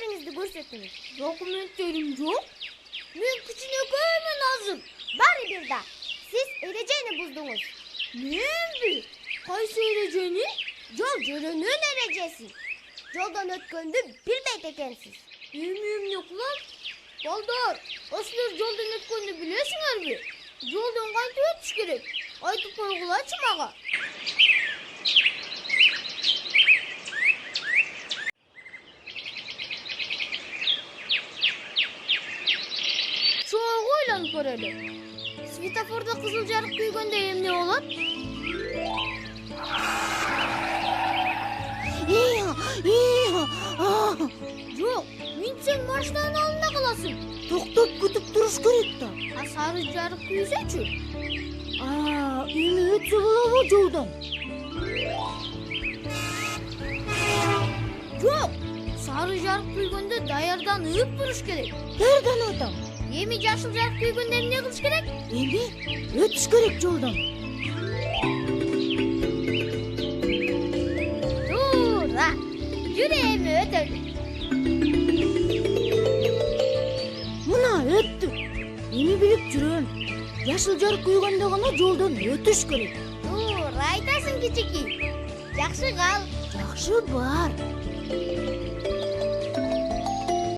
Документтериңизди көрсөтүңүз. Документтерим жок. Мен кичинекеймин азыр. Баары бир да. Сиз эрежени буздуңуз. Менби? Кайсы эрежени? Жол жүрүүнүн эрежеси. Жолдон өткөндү билбейт экенсиз. Эми эмне кылам? Балдар, силер жолдон өткөндү билесиңерби? Жолдон кантип өтүш керек? Айтып койгулачы мага. Чоң ойлонуп көрөлү. Светофордо кызыл жарык күйгөндө эмне болот? Жок, минсең машинанын алдында каласың. Токтоп күтүп туруш керек да. А сары жарык күйсөчү? Эми өтсө болобу жолдон? Жок, сары жарык күйгөндө даярданып туруш керек. Даярданып атам. Эми жашыл жарык күйгөндө эмне кылыш керек? Эми өтүш керек жолдон. Туура. Жүрө эми өтөлү. Мына өттү. Эми билип жүрөм. Жашыл жарык күйгөндө гана жолдон өтүш керек. Туура айтасың кичики. Жакшы кал. Жакшы бар.